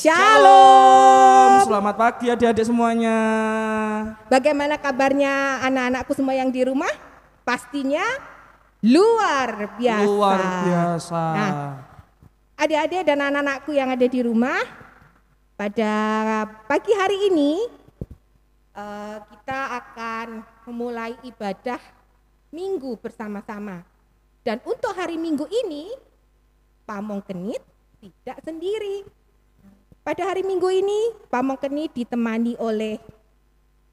Shalom. Selamat pagi adik-adik semuanya. Bagaimana kabarnya anak-anakku semua yang di rumah? Pastinya luar biasa. Luar biasa. Nah, adik-adik dan anak-anakku yang ada di rumah, pada pagi hari ini kita akan memulai ibadah minggu bersama-sama. Dan untuk hari minggu ini, Pamong Kenit tidak sendiri. Pada hari minggu ini, Pamong Kenit ditemani oleh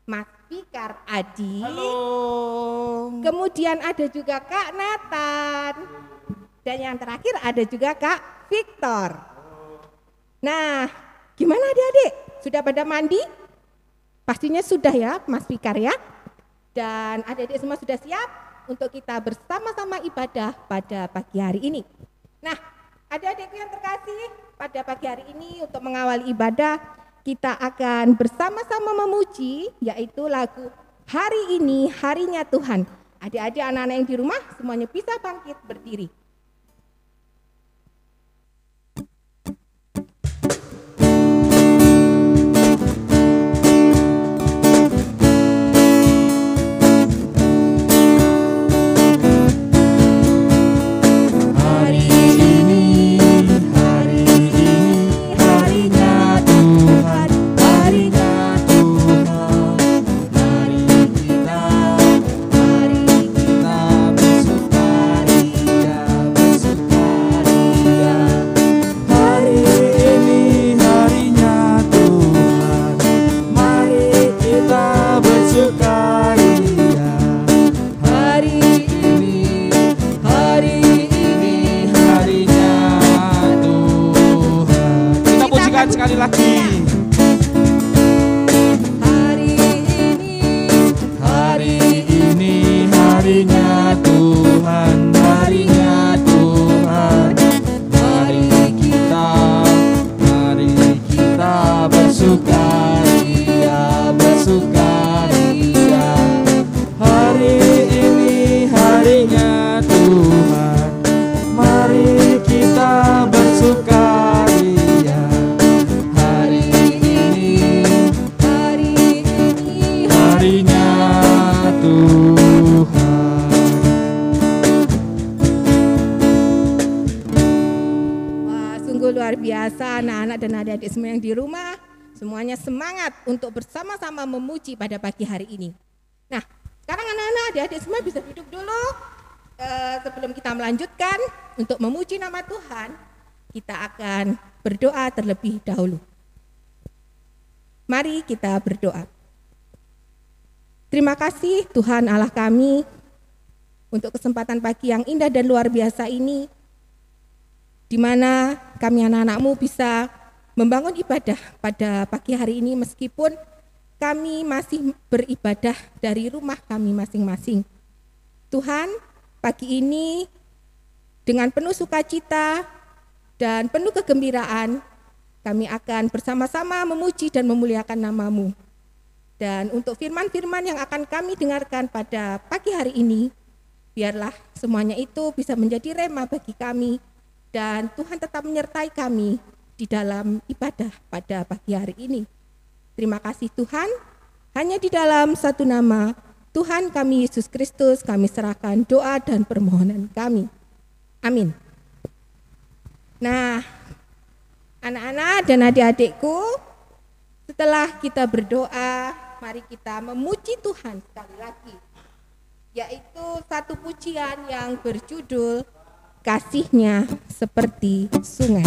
Mas Fikar Adi. Halo. Kemudian ada juga Kak Nathan. Dan yang terakhir ada juga Kak Victor. Nah, gimana adik-adik? Sudah pada mandi? Pastinya sudah ya, Mas Fikar ya. Dan adik-adik semua sudah siap untuk kita bersama-sama ibadah pada pagi hari ini. Nah, adik-adikku yang terkasih, pada pagi hari ini untuk mengawali ibadah, kita akan bersama-sama memuji, yaitu lagu Hari Ini Harinya Tuhan. Adik-adik anak-anak yang di rumah semuanya bisa bangkit berdiri. Sekali lagi. Hari ini harinya Tuhan, harinya Tuhan. Mari kita bersukaria, bersukaria. Hari ini harinya Tuhan. Mari kita bersukaria. Luar biasa anak-anak dan adik-adik semua yang di rumah, semuanya semangat untuk bersama-sama memuji pada pagi hari ini. Nah, sekarang anak-anak adik-adik semua bisa duduk dulu. Sebelum kita melanjutkan untuk memuji nama Tuhan, kita akan berdoa terlebih dahulu. Mari kita berdoa. Terima kasih Tuhan Allah kami untuk kesempatan pagi yang indah dan luar biasa ini, di mana kami anak-anakmu bisa membangun ibadah pada pagi hari ini meskipun kami masih beribadah dari rumah kami masing-masing. Tuhan, pagi ini dengan penuh sukacita dan penuh kegembiraan kami akan bersama-sama memuji dan memuliakan nama-Mu. Dan untuk firman-firman yang akan kami dengarkan pada pagi hari ini, biarlah semuanya itu bisa menjadi rema bagi kami, dan Tuhan tetap menyertai kami di dalam ibadah pada pagi hari ini. Terima kasih Tuhan, hanya di dalam satu nama, Tuhan kami Yesus Kristus, kami serahkan doa dan permohonan kami. Amin. Nah, anak-anak dan adik-adikku, setelah kita berdoa, mari kita memuji Tuhan sekali lagi, yaitu satu pujian yang berjudul Kasih-Nya Seperti Sungai.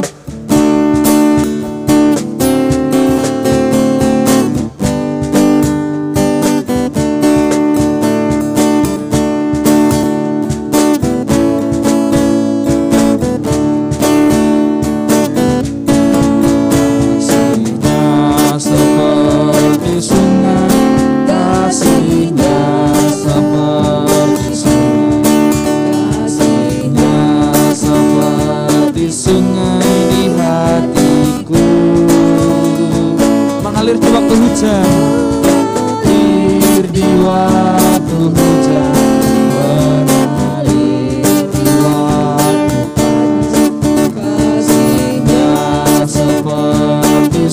Seperti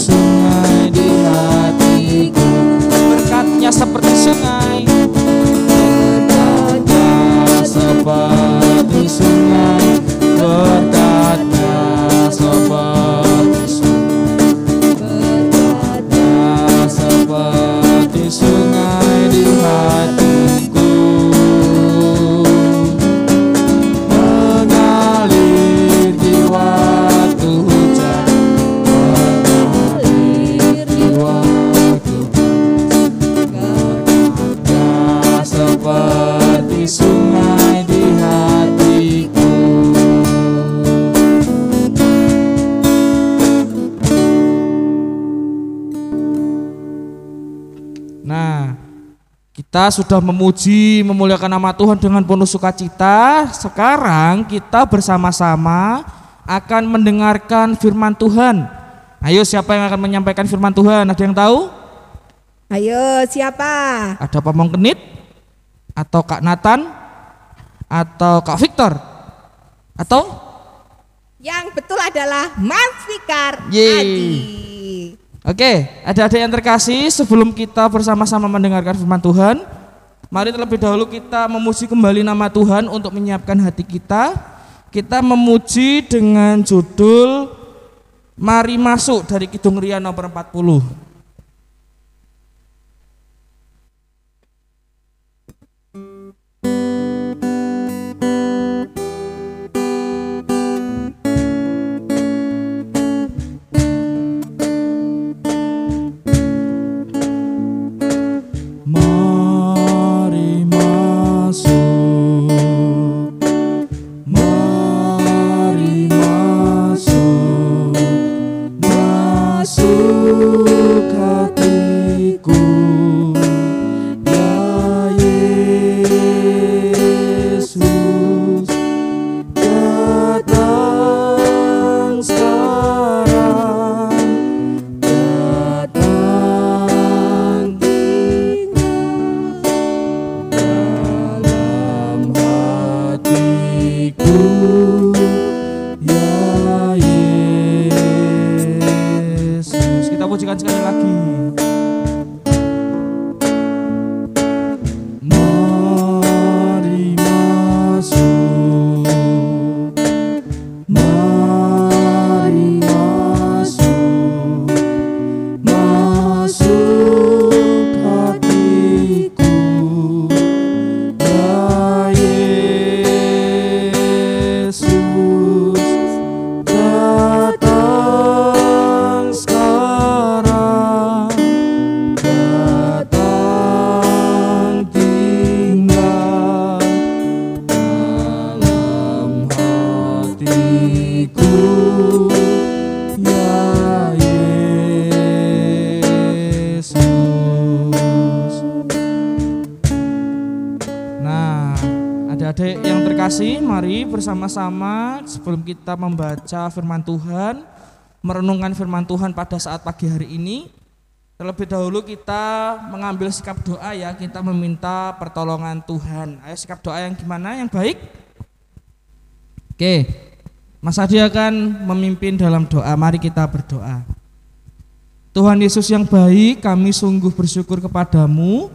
Kita sudah memuji, memuliakan nama Tuhan dengan penuh sukacita. Sekarang kita bersama-sama akan mendengarkan firman Tuhan. Ayo, siapa yang akan menyampaikan firman Tuhan? Ada yang tahu? Ayo, siapa? Ada Pak Mongkenit? Atau Kak Nathan? Atau Kak Victor? Atau? Yang betul adalah Mas Fikar Yeay. Adi. Oke, adik-adik yang terkasih, sebelum kita bersama-sama mendengarkan firman Tuhan, mari terlebih dahulu kita memuji kembali nama Tuhan untuk menyiapkan hati kita. Kita memuji dengan judul Mari Masuk dari Kidung Ria nomor 40. Adik-adik yang terkasih, mari bersama-sama sebelum kita membaca firman Tuhan, merenungkan firman Tuhan pada saat pagi hari ini, terlebih dahulu kita mengambil sikap doa ya, kita meminta pertolongan Tuhan. Ayo sikap doa yang gimana, yang baik? Oke, Mas Adi akan memimpin dalam doa, mari kita berdoa. Tuhan Yesus yang baik, kami sungguh bersyukur kepadamu,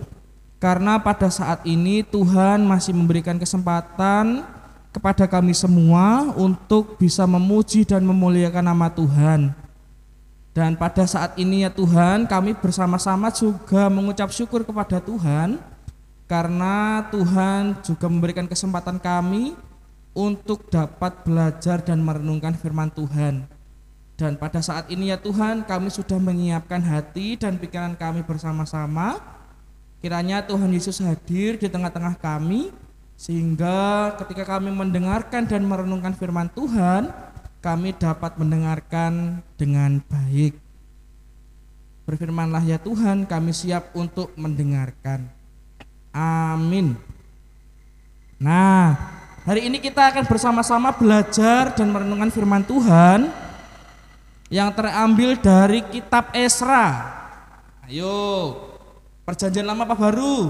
karena pada saat ini Tuhan masih memberikan kesempatan kepada kami semua untuk bisa memuji dan memuliakan nama Tuhan. Dan pada saat ini ya Tuhan, kami bersama-sama juga mengucap syukur kepada Tuhan, karena Tuhan juga memberikan kesempatan kami untuk dapat belajar dan merenungkan firman Tuhan. Dan pada saat ini ya Tuhan, kami sudah menyiapkan hati dan pikiran kami bersama-sama. Kiranya Tuhan Yesus hadir di tengah-tengah kami, sehingga ketika kami mendengarkan dan merenungkan firman Tuhan, kami dapat mendengarkan dengan baik. Berfirmanlah ya Tuhan, kami siap untuk mendengarkan. Amin. Nah, hari ini kita akan bersama-sama belajar dan merenungkan firman Tuhan yang terambil dari kitab Esra. Ayo, Perjanjian Lama apa baru?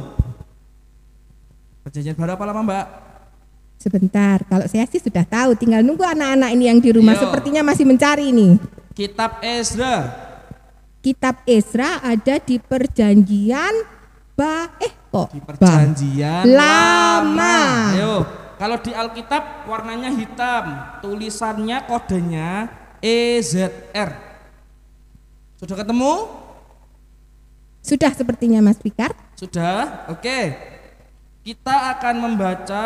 Perjanjian baru apa lama, Mbak? Sebentar, kalau saya sih sudah tahu, tinggal nunggu anak-anak ini yang di rumah. Yo. Sepertinya masih mencari nih. Kitab Esra. Kitab Esra ada di Perjanjian Di Perjanjian Lama. Ayo, kalau di Alkitab warnanya hitam, tulisannya kodenya EZR. Sudah ketemu? Sudah sepertinya Mas Fikar. Sudah, oke. Kita akan membaca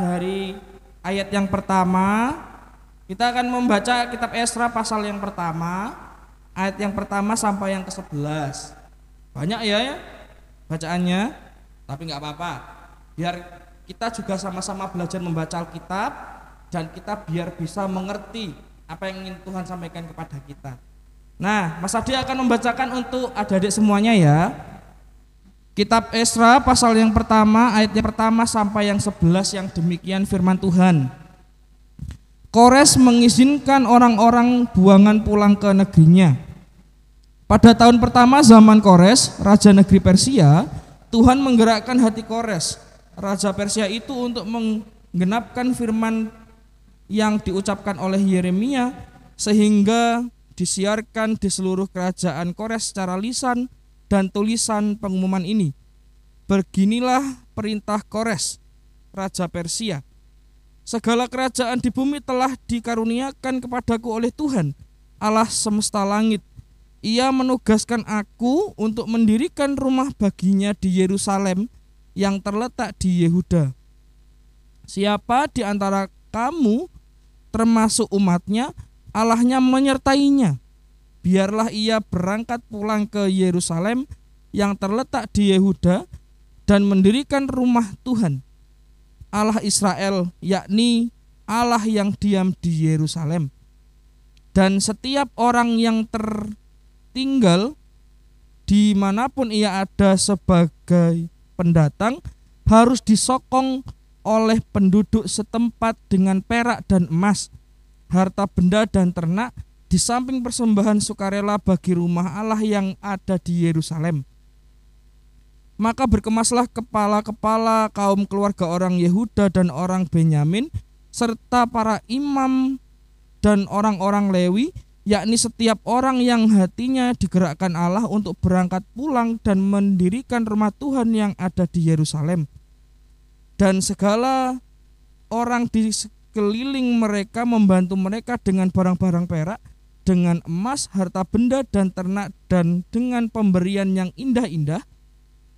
dari ayat yang pertama. Kita akan membaca kitab Esra pasal yang pertama, ayat yang pertama sampai yang ke-11. Banyak ya bacaannya, tapi nggak apa-apa. Biar kita juga sama-sama belajar membaca Alkitab, dan kita biar bisa mengerti apa yang ingin Tuhan sampaikan kepada kita. Nah, Mas Adi akan membacakan untuk adik-adik semuanya ya. Kitab Esra pasal yang pertama, ayatnya pertama sampai yang 11 yang demikian firman Tuhan. Kores mengizinkan orang-orang buangan pulang ke negerinya. Pada tahun pertama zaman Kores, raja negeri Persia, Tuhan menggerakkan hati Kores, raja Persia itu untuk menggenapkan firman yang diucapkan oleh Yeremia, sehingga disiarkan di seluruh kerajaan Kores secara lisan dan tulisan pengumuman ini. Beginilah perintah Kores, raja Persia. Segala kerajaan di bumi telah dikaruniakan kepadaku oleh Tuhan, Allah semesta langit. Ia menugaskan aku untuk mendirikan rumah baginya di Yerusalem yang terletak di Yehuda. Siapa di antara kamu, termasuk umatnya, Allahnya menyertainya, biarlah ia berangkat pulang ke Yerusalem yang terletak di Yehuda dan mendirikan rumah Tuhan, Allah Israel, yakni Allah yang diam di Yerusalem. Dan setiap orang yang tertinggal dimanapun ia ada sebagai pendatang harus disokong oleh penduduk setempat dengan perak dan emas, harta benda dan ternak, di samping persembahan sukarela bagi rumah Allah yang ada di Yerusalem. Maka berkemaslah kepala-kepala kaum keluarga orang Yehuda dan orang Benyamin, serta para imam dan orang-orang Lewi, yakni setiap orang yang hatinya digerakkan Allah untuk berangkat pulang dan mendirikan rumah Tuhan yang ada di Yerusalem. Dan segala orang di sekeliling mereka membantu mereka dengan barang-barang perak, dengan emas, harta benda dan ternak, dan dengan pemberian yang indah-indah,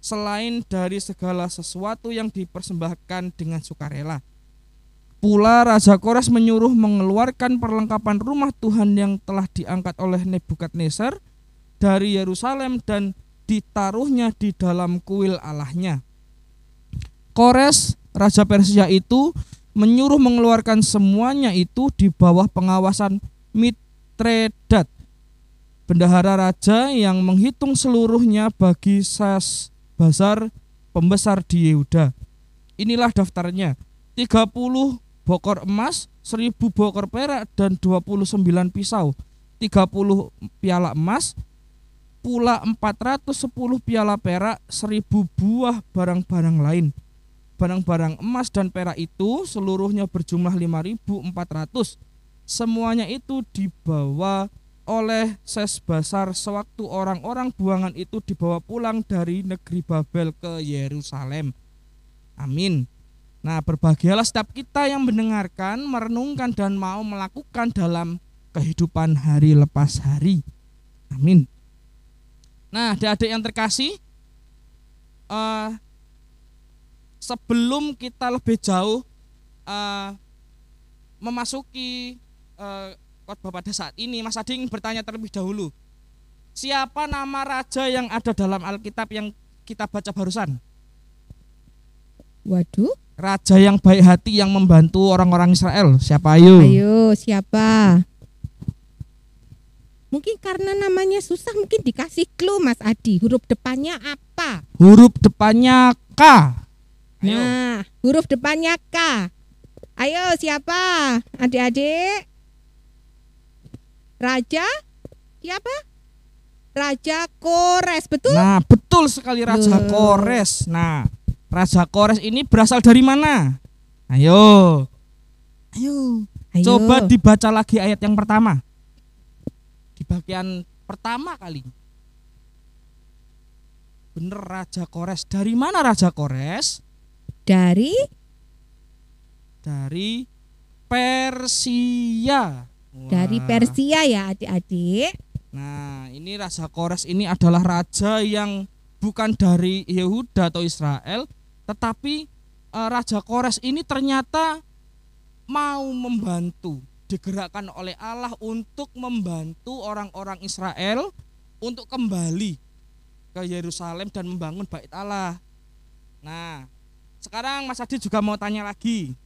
selain dari segala sesuatu yang dipersembahkan dengan sukarela. Pula Raja Kores menyuruh mengeluarkan perlengkapan rumah Tuhan yang telah diangkat oleh Nebukadnezar dari Yerusalem dan ditaruhnya di dalam kuil Allahnya. Kores, Raja Persia itu menyuruh mengeluarkan semuanya itu di bawah pengawasan Mitredat, bendahara raja, yang menghitung seluruhnya bagi Sesbazar, pembesar di Yehuda. Inilah daftarnya: 30 bokor emas, 1000 bokor perak, dan 29 pisau, 30 piala emas, pula 410 piala perak, 1000 buah barang-barang lain. Barang-barang emas dan perak itu seluruhnya berjumlah 5.400. Semuanya itu dibawa oleh Sesbazar sewaktu orang-orang buangan itu dibawa pulang dari negeri Babel ke Yerusalem. Amin. Nah, berbahagialah setiap kita yang mendengarkan, merenungkan, dan mau melakukan dalam kehidupan hari lepas hari. Amin. Nah, adik-adik yang terkasih, sebelum kita lebih jauh memasuki khotbah pada saat ini, Mas Adi ingin bertanya terlebih dahulu. Siapa nama raja yang ada dalam Alkitab yang kita baca barusan? Waduh. Raja yang baik hati yang membantu orang-orang Israel. Siapa ayo? Ayo, siapa? Mungkin karena namanya susah, mungkin dikasih clue Mas Adi. Huruf depannya apa? Huruf depannya K. Ayo. Nah, huruf depannya K. Ayo, siapa? Adik-adik. Raja? Siapa? Raja Kores, betul? Nah, betul sekali, Raja Kores. Nah, Raja Kores ini berasal dari mana? Ayo. Ayo. Coba dibaca lagi ayat yang pertama. Di bagian pertama kali. Bener, Raja Kores. Dari mana Raja Kores? Dari Persia. Dari Persia ya, adik-adik. Nah, ini Raja Kores ini adalah raja yang bukan dari Yehuda atau Israel, tetapi Raja Kores ini ternyata mau membantu, digerakkan oleh Allah untuk membantu orang-orang Israel untuk kembali ke Yerusalem dan membangun Bait Allah. Nah, sekarang Mas Adi juga mau tanya lagi.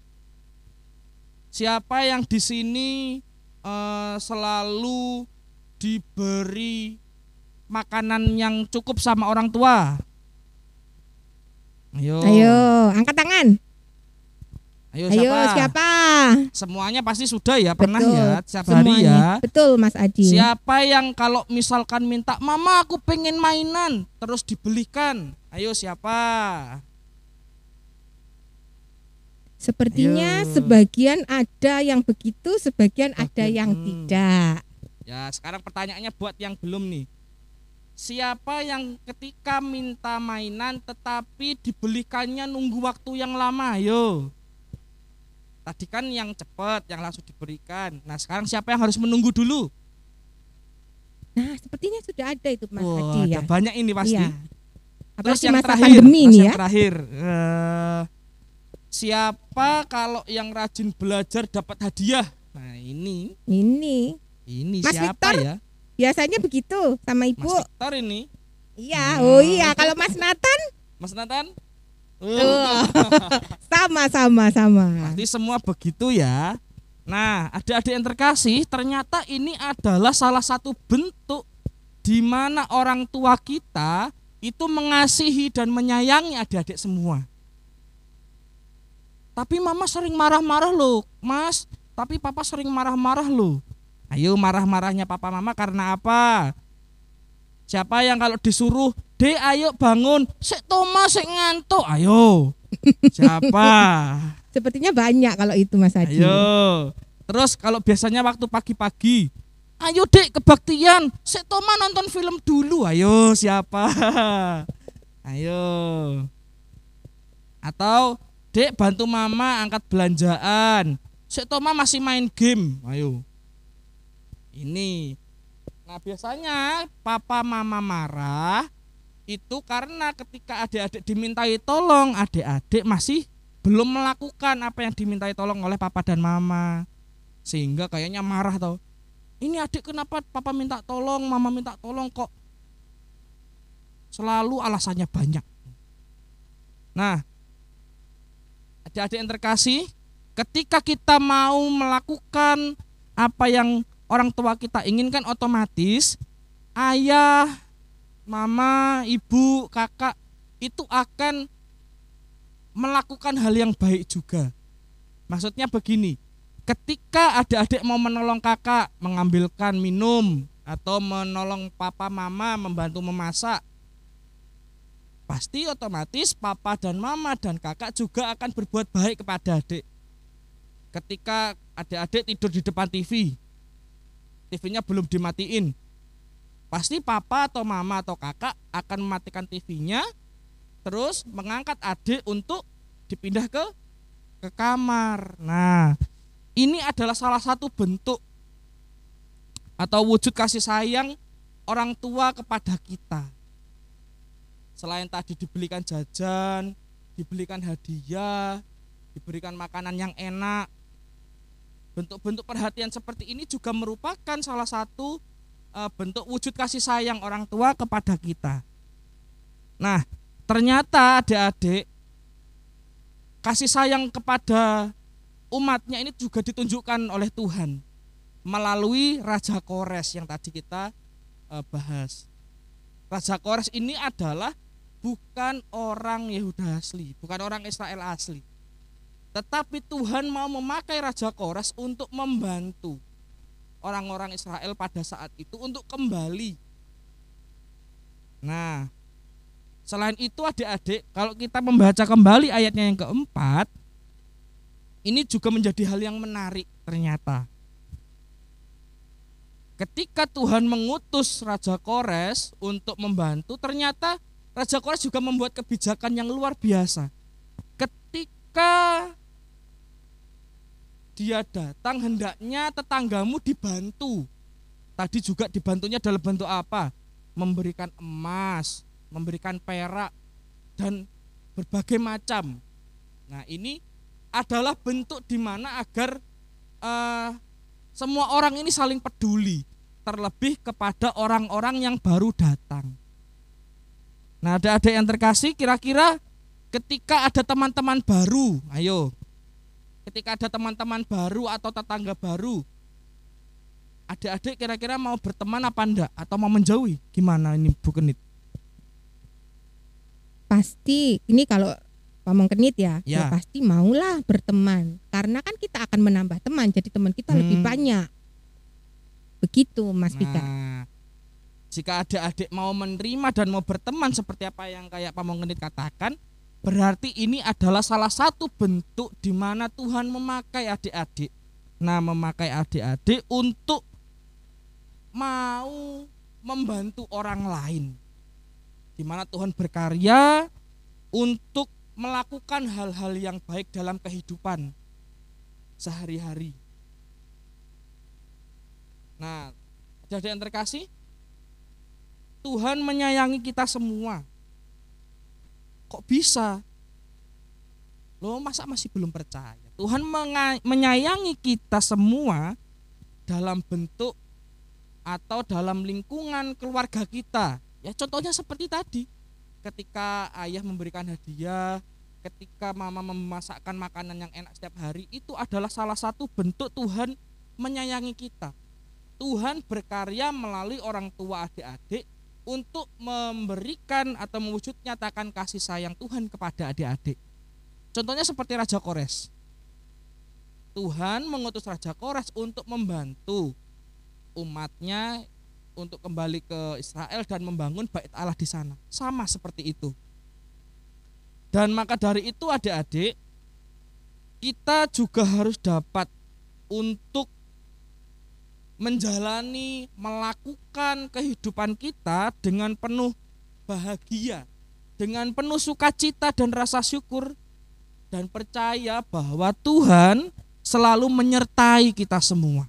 Siapa yang di sini selalu diberi makanan yang cukup sama orang tua? Ayo, angkat tangan. Ayo, Ayo, siapa? Semuanya pasti sudah ya, pernah Betul, ya, setiap hari semuanya. ya. Betul, Mas Adi. Siapa yang kalau misalkan minta, mama aku pengen mainan, terus dibelikan? Ayo, siapa? Sepertinya Ayo. sebagian ada yang begitu, sebagian ada yang tidak. Ya, sekarang pertanyaannya buat yang belum nih. Siapa yang ketika minta mainan tetapi dibelikannya nunggu waktu yang lama? Ayo. Tadi kan yang cepat, yang langsung diberikan. Nah, sekarang siapa yang harus menunggu dulu? Nah, sepertinya sudah ada itu, Mas Wah, Adi ya. ada banyak ini pasti. Iya. Terus Apalagi yang masa terakhir, pandemi terus ini yang ya. terakhir. Siapa kalau yang rajin belajar dapat hadiah? Nah, ini Mas siapa Victor? ya? Biasanya begitu sama Ibu. Mas Victor ini. Iya, oh iya. Kalau Mas Nathan? Mas Nathan? Sama. Pasti semua begitu ya. Nah, adik-adik yang terkasih, ternyata ini adalah salah satu bentuk di mana orang tua kita itu mengasihi dan menyayangi adik-adik semua. Tapi mama sering marah-marah loh, Mas. Tapi papa sering marah-marah loh. Ayo, marah-marahnya papa mama karena apa? Siapa yang kalau disuruh, "Dek, ayo bangun." "Sik Thomas, sik ngantuk." Ayo. Siapa? Sepertinya banyak kalau itu, Mas Adi. Ayo. Terus kalau biasanya waktu pagi-pagi, "Ayo Dek, kebaktian." "Sik Thomas, nonton film dulu." Ayo, siapa? Ayo. Atau, "Dek, bantu mama angkat belanjaan." "Sik Thomas, masih main game." Ayo. Ini. Nah, biasanya papa mama marah itu karena ketika adik-adik dimintai tolong, adik-adik masih belum melakukan apa yang dimintai tolong oleh papa dan mama. Sehingga kayaknya marah tau. Ini adik kenapa papa minta tolong, mama minta tolong kok selalu alasannya banyak. Nah, adik-adik yang terkasih, ketika kita mau melakukan apa yang orang tua kita inginkan, otomatis ayah, mama, ibu, kakak itu akan melakukan hal yang baik juga. Maksudnya begini, ketika adik-adik mau menolong kakak mengambilkan minum atau menolong papa mama membantu memasak, pasti otomatis papa dan mama dan kakak juga akan berbuat baik kepada adik. Ketika adik-adik tidur di depan TV-nya belum dimatiin, pasti papa atau mama atau kakak akan mematikan TV-nya, terus mengangkat adik untuk dipindah ke kamar. Nah, ini adalah salah satu bentuk atau wujud kasih sayang orang tua kepada kita. Selain tadi dibelikan jajan, dibelikan hadiah, diberikan makanan yang enak, bentuk-bentuk perhatian seperti ini juga merupakan salah satu bentuk wujud kasih sayang orang tua kepada kita. Nah, ternyata adik-adik, kasih sayang kepada umatnya ini juga ditunjukkan oleh Tuhan melalui Raja Kores yang tadi kita bahas. Raja Kores ini adalah bukan orang Yehuda asli, bukan orang Israel asli. Tetapi Tuhan mau memakai Raja Kores untuk membantu orang-orang Israel pada saat itu untuk kembali. Nah, selain itu adik-adik, kalau kita membaca kembali ayatnya yang keempat, ini juga menjadi hal yang menarik ternyata. Ketika Tuhan mengutus Raja Kores untuk membantu, ternyata Raja Kores juga membuat kebijakan yang luar biasa. Ketika dia datang, hendaknya tetanggamu dibantu. Tadi juga dibantunya dalam bentuk apa? Memberikan emas, memberikan perak, dan berbagai macam. Nah, ini adalah bentuk di mana agar semua orang ini saling peduli, terlebih kepada orang-orang yang baru datang. Nah, adik-adik yang terkasih, kira-kira ketika ada teman-teman baru, ayo, ketika ada teman-teman baru atau tetangga baru, adik-adik kira-kira mau berteman apa enggak? Atau mau menjauhi? Gimana ini Bu Kenit? Pasti, ini kalau Pamongkenit ya, Ya. pasti maulah berteman. Karena kan kita akan menambah teman, jadi teman kita lebih banyak. Begitu Mas Fikar. Nah, jika adik-adik mau menerima dan mau berteman seperti apa yang kayak Pamongkenit katakan, berarti ini adalah salah satu bentuk di mana Tuhan memakai adik-adik. Nah, memakai adik-adik untuk mau membantu orang lain. Di mana Tuhan berkarya untuk melakukan hal-hal yang baik dalam kehidupan sehari-hari. Nah, adik-adik yang terkasih, Tuhan menyayangi kita semua. Kok bisa? Loh, masa masih belum percaya? Tuhan menyayangi kita semua dalam bentuk atau dalam lingkungan keluarga kita. Ya, contohnya seperti tadi. Ketika ayah memberikan hadiah, ketika mama memasakkan makanan yang enak setiap hari, itu adalah salah satu bentuk Tuhan menyayangi kita. Tuhan berkarya melalui orang tua adik-adik untuk memberikan atau mewujud nyatakan kasih sayang Tuhan kepada adik-adik. Contohnya seperti Raja Kores. Tuhan mengutus Raja Kores untuk membantu umatnya untuk kembali ke Israel dan membangun bait Allah di sana. Sama seperti itu. Dan maka dari itu adik-adik, kita juga harus dapat untuk menjalani, melakukan kehidupan kita dengan penuh bahagia, dengan penuh sukacita dan rasa syukur, dan percaya bahwa Tuhan selalu menyertai kita semua.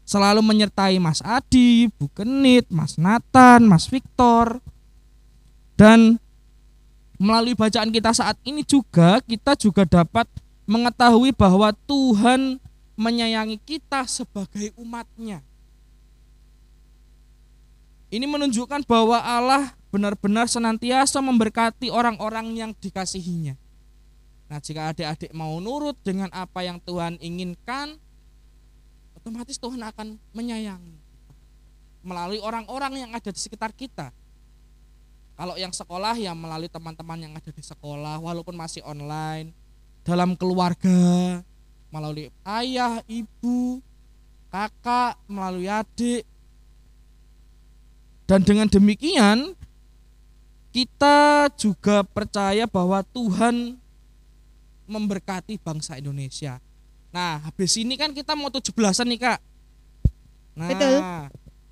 Selalu menyertai Mas Adi, Bu Kenit, Mas Nathan, Mas Victor. Dan melalui bacaan kita saat ini juga, kita juga dapat mengetahui bahwa Tuhan menyayangi kita sebagai umatnya. Ini menunjukkan bahwa Allah benar-benar senantiasa memberkati orang-orang yang dikasihinya. Nah, jika adik-adik mau nurut dengan apa yang Tuhan inginkan, otomatis Tuhan akan menyayangi melalui orang-orang yang ada di sekitar kita. Kalau yang sekolah ya melalui teman-teman yang ada di sekolah walaupun masih online, dalam keluarga melalui ayah, ibu, kakak, melalui adik. Dan dengan demikian kita juga percaya bahwa Tuhan memberkati bangsa Indonesia. Nah, habis ini kan kita mau 17-an nih, Kak. Nah, Betul.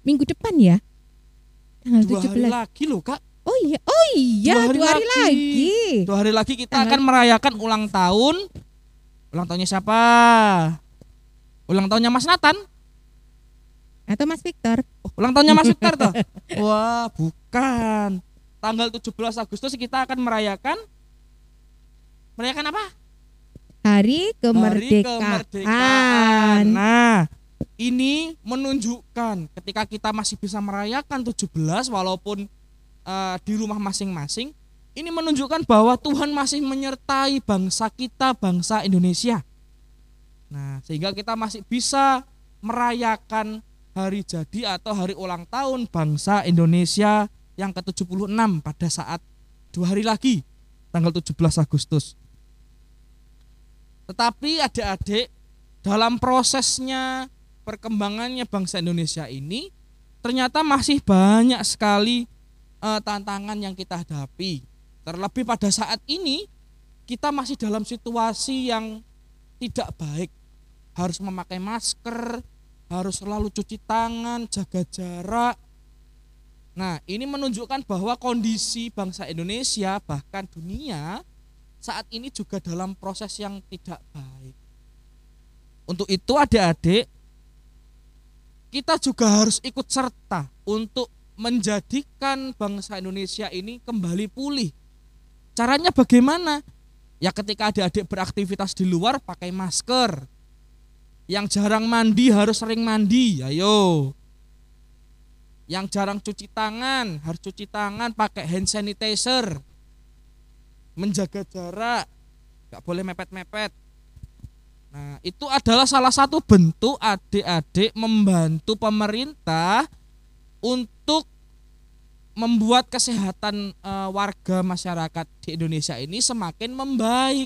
Minggu depan ya? Tanggal 2 hari 17. lagi loh, Kak. Oh iya, 2 hari lagi. 2 hari lagi kita akan merayakan ulang tahun. Ulang tahunnya siapa? Ulang tahunnya Mas Nathan? Atau Mas Victor? Oh, ulang tahunnya Mas Victor toh? Wah, bukan. Tanggal 17 Agustus kita akan merayakan apa? Hari kemerdekaan. Nah, ini menunjukkan ketika kita masih bisa merayakan 17 walaupun di rumah masing-masing, ini menunjukkan bahwa Tuhan masih menyertai bangsa kita, bangsa Indonesia. Nah, sehingga kita masih bisa merayakan hari jadi atau hari ulang tahun bangsa Indonesia yang ke-76 pada saat 2 hari lagi, tanggal 17 Agustus. Tetapi adik-adik, dalam prosesnya perkembangannya bangsa Indonesia ini ternyata masih banyak sekali tantangan yang kita hadapi. Terlebih pada saat ini kita masih dalam situasi yang tidak baik. Harus memakai masker, harus selalu cuci tangan, jaga jarak. Nah, ini menunjukkan bahwa kondisi bangsa Indonesia bahkan dunia saat ini juga dalam proses yang tidak baik. Untuk itu adik-adik, kita juga harus ikut serta untuk menjadikan bangsa Indonesia ini kembali pulih. Caranya bagaimana? Ya ketika adik-adik beraktivitas di luar pakai masker. Yang jarang mandi harus sering mandi, ayo. Yang jarang cuci tangan harus cuci tangan pakai hand sanitizer. Menjaga jarak, gak boleh mepet-mepet. Nah, itu adalah salah satu bentuk adik-adik membantu pemerintah untuk membuat kesehatan warga masyarakat di Indonesia ini semakin membaik.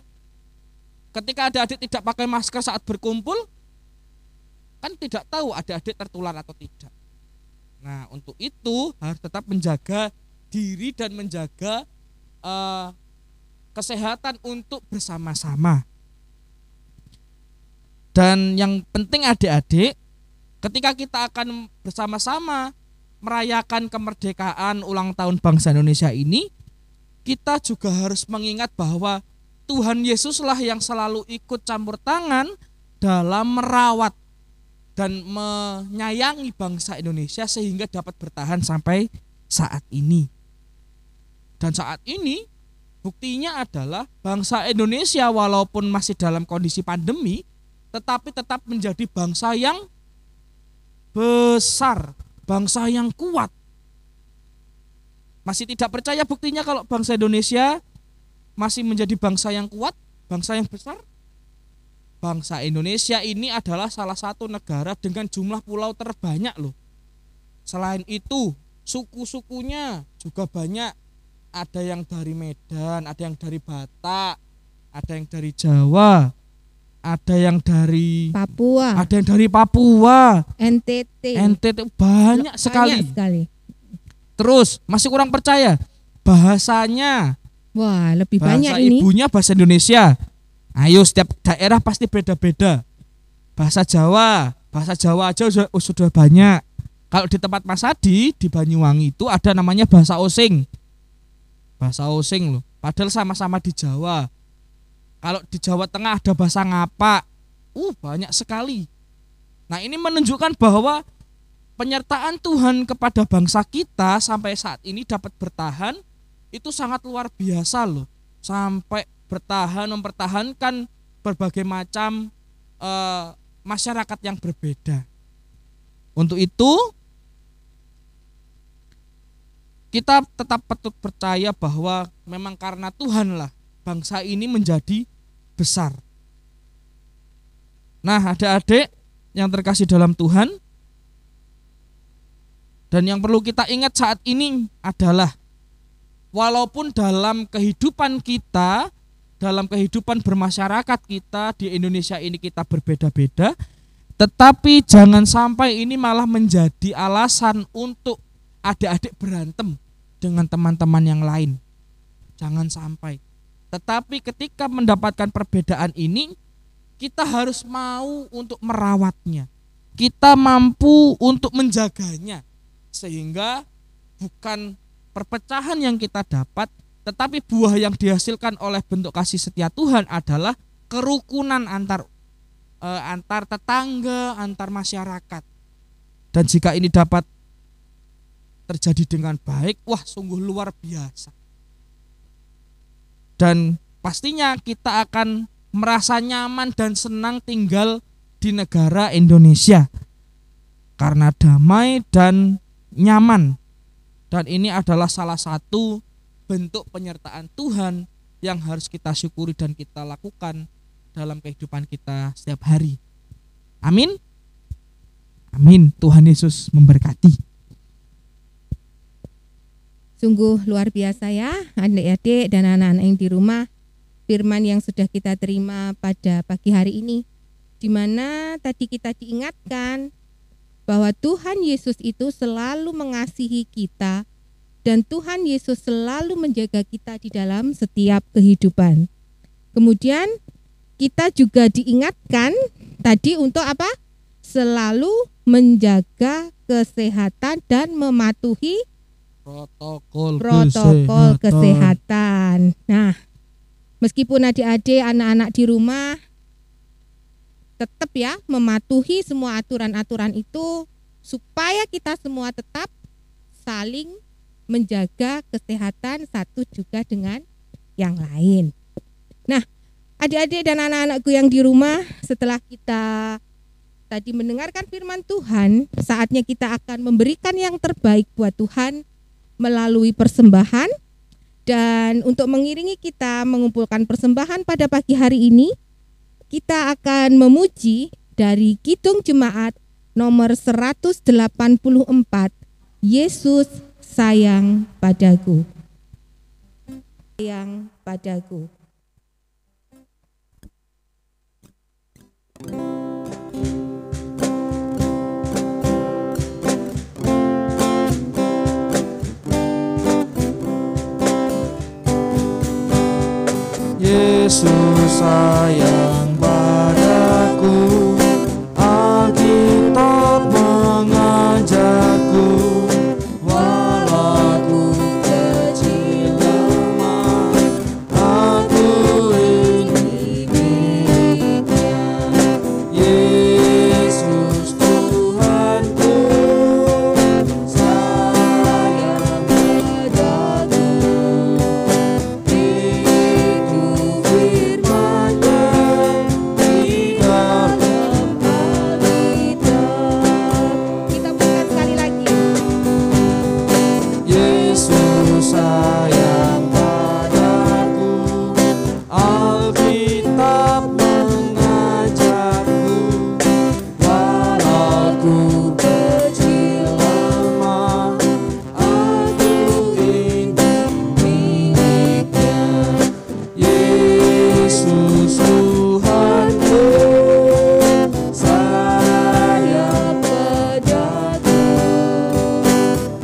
Ketika adik-adik tidak pakai masker saat berkumpul, kan tidak tahu adik-adik tertular atau tidak. Nah, untuk itu harus tetap menjaga diri dan menjaga kesehatan untuk bersama-sama. Dan yang penting adik-adik, ketika kita akan bersama-sama merayakan kemerdekaan ulang tahun bangsa Indonesia ini, kita juga harus mengingat bahwa Tuhan Yesuslah yang selalu ikut campur tangan dalam merawat dan menyayangi bangsa Indonesia sehingga dapat bertahan sampai saat ini. Dan saat ini buktinya adalah bangsa Indonesia walaupun masih dalam kondisi pandemi, tetapi tetap menjadi bangsa yang besar, bangsa yang kuat. Masih tidak percaya buktinya kalau bangsa Indonesia masih menjadi bangsa yang kuat, bangsa yang besar? Bangsa Indonesia ini adalah salah satu negara dengan jumlah pulau terbanyak loh. Selain itu, suku-sukunya juga banyak. Ada yang dari Medan, ada yang dari Batak, ada yang dari Jawa, ada yang dari Papua, ada yang dari Papua, NTT banyak sekali. Terus masih kurang percaya bahasanya. Wah, lebih banyak bahasa ini. Ibunya bahasa Indonesia. Ayo, setiap daerah pasti beda-beda. Bahasa Jawa aja sudah banyak. Kalau di tempat Mas Adi di Banyuwangi itu ada namanya bahasa Osing. Bahasa Osing loh. Padahal sama-sama di Jawa. Kalau di Jawa Tengah ada bahasa Ngapak. Banyak sekali. Nah, ini menunjukkan bahwa penyertaan Tuhan kepada bangsa kita sampai saat ini dapat bertahan itu sangat luar biasa loh. Sampai bertahan mempertahankan berbagai macam masyarakat yang berbeda. Untuk itu kita tetap patut percaya bahwa memang karena Tuhanlah bangsa ini menjadi besar. Nah, adik-adik yang terkasih dalam Tuhan, dan yang perlu kita ingat saat ini adalah walaupun dalam kehidupan kita, dalam kehidupan bermasyarakat kita di Indonesia ini kita berbeda-beda, tetapi jangan sampai ini malah menjadi alasan untuk adik-adik berantem dengan teman-teman yang lain. Jangan sampai. Tetapi ketika mendapatkan perbedaan ini, kita harus mau untuk merawatnya. Kita mampu untuk menjaganya. Sehingga bukan perpecahan yang kita dapat, tetapi buah yang dihasilkan oleh bentuk kasih setia Tuhan adalah kerukunan antar tetangga, antar masyarakat. Dan jika ini dapat terjadi dengan baik, wah sungguh luar biasa. Dan pastinya kita akan merasa nyaman dan senang tinggal di negara Indonesia karena damai dan nyaman. Dan ini adalah salah satu bentuk penyertaan Tuhan yang harus kita syukuri dan kita lakukan dalam kehidupan kita setiap hari. Amin. Amin. Tuhan Yesus memberkati. Sungguh luar biasa ya adik-adik dan anak-anak yang di rumah. Firman yang sudah kita terima pada pagi hari ini, di mana tadi kita diingatkan bahwa Tuhan Yesus itu selalu mengasihi kita dan Tuhan Yesus selalu menjaga kita di dalam setiap kehidupan. Kemudian kita juga diingatkan tadi untuk apa? Selalu menjaga kesehatan dan mematuhi protokol kesehatan. Nah, meskipun adik-adik anak-anak di rumah tetap ya mematuhi semua aturan-aturan itu supaya kita semua tetap saling menjaga kesehatan satu juga dengan yang lain. Nah, adik-adik dan anak-anakku yang di rumah, setelah kita tadi mendengarkan firman Tuhan, saatnya kita akan memberikan yang terbaik buat Tuhan melalui persembahan. Dan untuk mengiringi kita mengumpulkan persembahan pada pagi hari ini, kita akan memuji dari Kidung Jemaat nomor 184, Yesus sayang padaku. Sayang padaku. Yesus sayang padaku, Alkitab mengajarku, walau aku kecil lemah, aku ini miliknya. Yesus Tuhanku, sayang padaku. Kita bukan sekali lagi. Yesus sayang padaku, Alkitab mengajarku, walau ku kecil lemah, aku ini miliknya. Yesus Tuhanku, sayang padaku.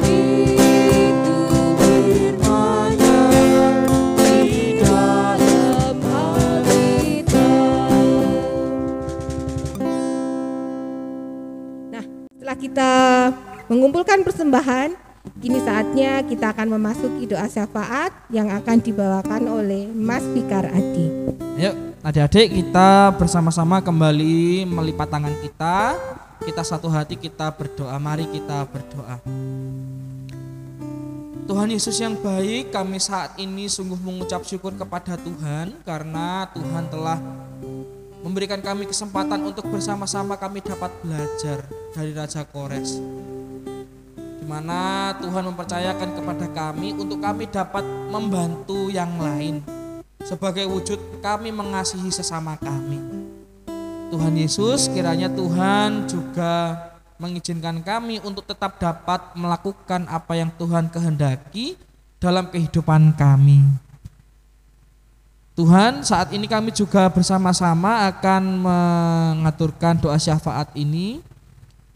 Itu firman-Nya di dalam Alkitab. Nah, setelah kita mengumpulkan persembahan, kini saatnya kita akan memasuki doa syafaat yang akan dibawakan oleh Mas Fikar Adi. Ayo adik-adik, kita bersama-sama kembali melipat tangan kita satu hati, kita berdoa. Mari kita berdoa. Tuhan Yesus yang baik, kami saat ini sungguh mengucap syukur kepada Tuhan karena Tuhan telah memberikan kami kesempatan untuk bersama-sama kami dapat belajar dari Raja Kores, di mana Tuhan mempercayakan kepada kami untuk kami dapat membantu yang lain sebagai wujud kami mengasihi sesama kami. Tuhan Yesus, kiranya Tuhan juga mengizinkan kami untuk tetap dapat melakukan apa yang Tuhan kehendaki dalam kehidupan kami. Tuhan, saat ini kami juga bersama-sama akan mengaturkan doa syafaat ini.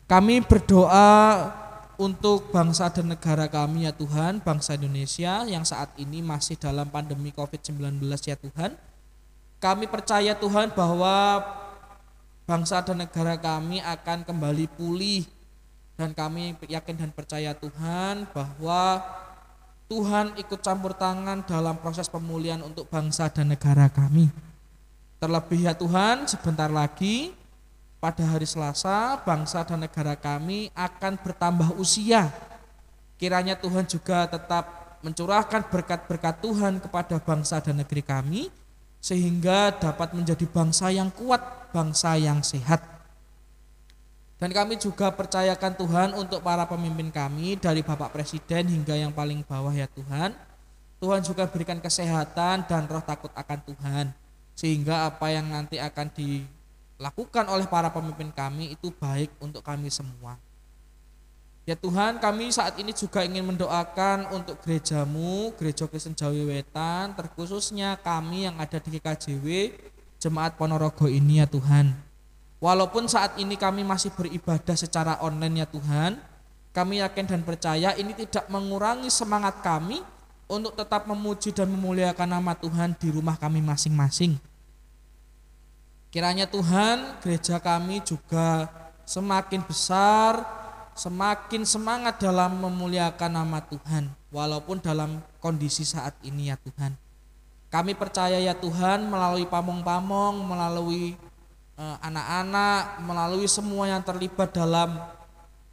Kami berdoa untuk bangsa dan negara kami ya Tuhan, bangsa Indonesia yang saat ini masih dalam pandemi COVID-19 ya Tuhan. Kami percaya Tuhan bahwa bangsa dan negara kami akan kembali pulih, dan kami yakin dan percaya Tuhan bahwa Tuhan ikut campur tangan dalam proses pemulihan untuk bangsa dan negara kami. Terlebih ya Tuhan, sebentar lagi pada hari Selasa bangsa dan negara kami akan bertambah usia. Kiranya Tuhan juga tetap mencurahkan berkat-berkat Tuhan kepada bangsa dan negeri kami, sehingga dapat menjadi bangsa yang kuat, bangsa yang sehat. Dan kami juga percayakan Tuhan untuk para pemimpin kami, dari Bapak Presiden hingga yang paling bawah ya Tuhan. Tuhan juga berikan kesehatan dan roh takut akan Tuhan, sehingga apa yang nanti akan dilakukan oleh para pemimpin kami itu baik untuk kami semua. Ya Tuhan, kami saat ini juga ingin mendoakan untuk gerejamu, Gereja Kristen Jawi Wetan, terkhususnya kami yang ada di GKJW, Jemaat Ponorogo ini ya Tuhan. Walaupun saat ini kami masih beribadah secara online ya Tuhan, kami yakin dan percaya ini tidak mengurangi semangat kami untuk tetap memuji dan memuliakan nama Tuhan di rumah kami masing-masing. Kiranya Tuhan, gereja kami juga semakin besar, semakin semangat dalam memuliakan nama Tuhan, walaupun dalam kondisi saat ini ya Tuhan. Kami percaya ya Tuhan, melalui pamong-pamong, melalui anak-anak, melalui semua yang terlibat dalam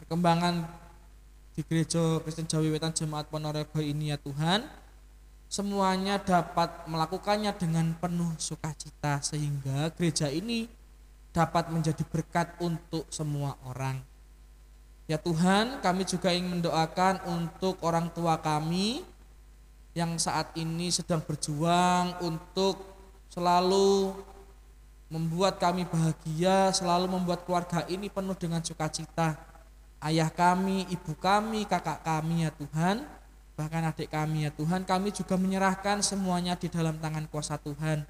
perkembangan di Gereja Kristen Jawi Wetan Jemaat Ponorogo ini ya Tuhan, semuanya dapat melakukannya dengan penuh sukacita, sehingga gereja ini dapat menjadi berkat untuk semua orang. Ya Tuhan, kami juga ingin mendoakan untuk orang tua kami yang saat ini sedang berjuang untuk selalu membuat kami bahagia, selalu membuat keluarga ini penuh dengan sukacita. ayah kami, ibu kami, kakak kami ya Tuhan, bahkan adik kami ya Tuhan, kami juga menyerahkan semuanya di dalam tangan kuasa Tuhan.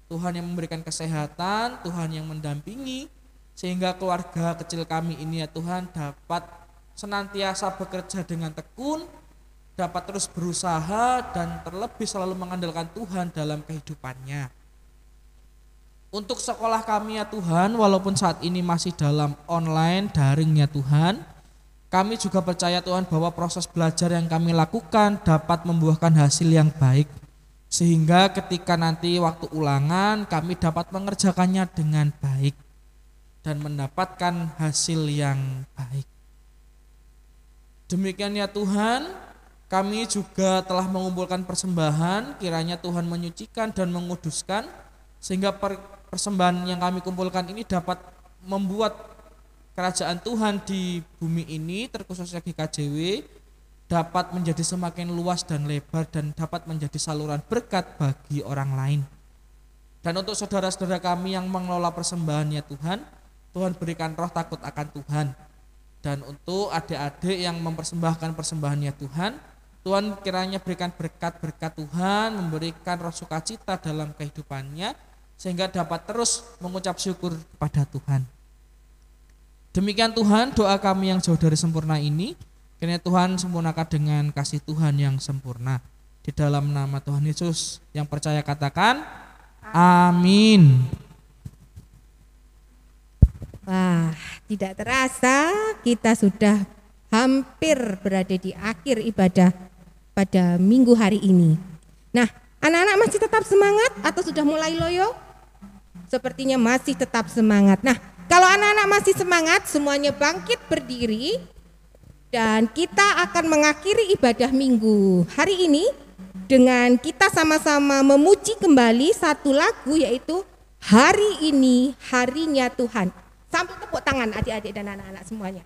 Tuhan yang memberikan kesehatan, Tuhan yang mendampingi, sehingga keluarga kecil kami ini ya Tuhan dapat senantiasa bekerja dengan tekun, dapat terus berusaha dan terlebih selalu mengandalkan Tuhan dalam kehidupannya. Untuk sekolah kami ya Tuhan, walaupun saat ini masih dalam online daring ya Tuhan, kami juga percaya Tuhan bahwa proses belajar yang kami lakukan dapat membuahkan hasil yang baik, sehingga ketika nanti waktu ulangan kami dapat mengerjakannya dengan baik dan mendapatkan hasil yang baik. Demikian ya Tuhan, kami juga telah mengumpulkan persembahan, kiranya Tuhan menyucikan dan menguduskan, sehingga persembahan yang kami kumpulkan ini dapat membuat kerajaan Tuhan di bumi ini, terkhususnya GKJW, dapat menjadi semakin luas dan lebar dan dapat menjadi saluran berkat bagi orang lain. Dan untuk saudara-saudara kami yang mengelola persembahan ya Tuhan, Tuhan berikan roh takut akan Tuhan. Dan untuk adik-adik yang mempersembahkan persembahan ya Tuhan, Tuhan kiranya berikan berkat-berkat Tuhan, memberikan roh sukacita dalam kehidupannya, sehingga dapat terus mengucap syukur kepada Tuhan. Demikian Tuhan doa kami yang jauh dari sempurna ini, kiranya Tuhan sempurnakan dengan kasih Tuhan yang sempurna. Di dalam nama Tuhan Yesus yang percaya katakan amin. Wah, tidak terasa kita sudah hampir berada di akhir ibadah pada minggu hari ini. Nah, anak-anak masih tetap semangat atau sudah mulai loyo? Sepertinya masih tetap semangat. Nah, kalau anak-anak masih semangat, semuanya bangkit berdiri dan kita akan mengakhiri ibadah minggu hari ini dengan kita sama-sama memuji kembali satu lagu, yaitu Hari Ini Harinya Tuhan. Sambil tepuk tangan adik-adik dan anak-anak semuanya.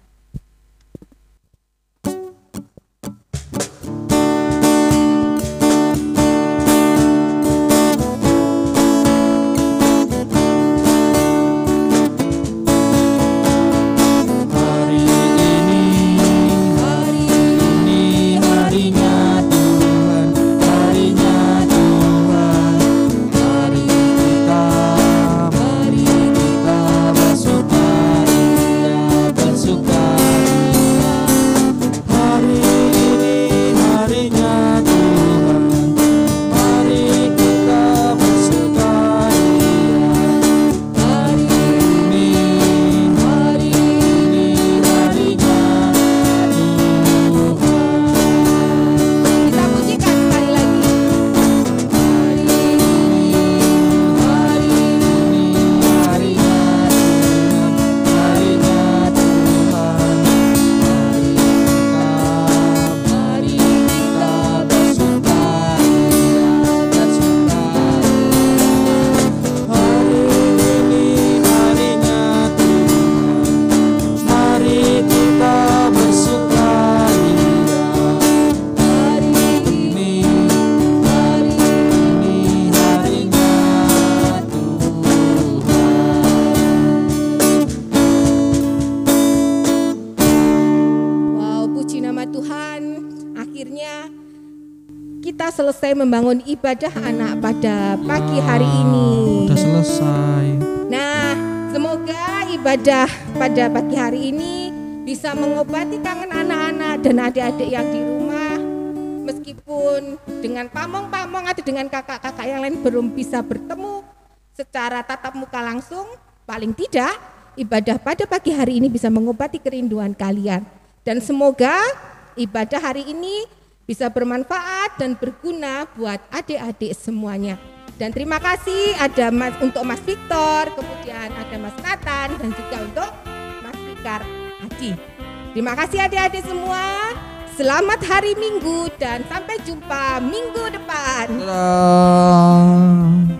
Selesai membangun ibadah anak pada pagi hari ini. Sudah selesai. Nah, semoga ibadah pada pagi hari ini bisa mengobati kangen anak-anak dan adik-adik yang di rumah. Meskipun dengan pamong-pamong atau dengan kakak-kakak yang lain belum bisa bertemu secara tatap muka langsung, paling tidak ibadah pada pagi hari ini bisa mengobati kerinduan kalian. Dan semoga ibadah hari ini bisa bermanfaat dan berguna buat adik-adik semuanya. Dan terima kasih ada untuk Mas Victor, kemudian ada Mas Nathan, dan juga untuk Mas Fikar Hadi. Terima kasih adik-adik semua. Selamat hari Minggu dan sampai jumpa minggu depan. Dadah.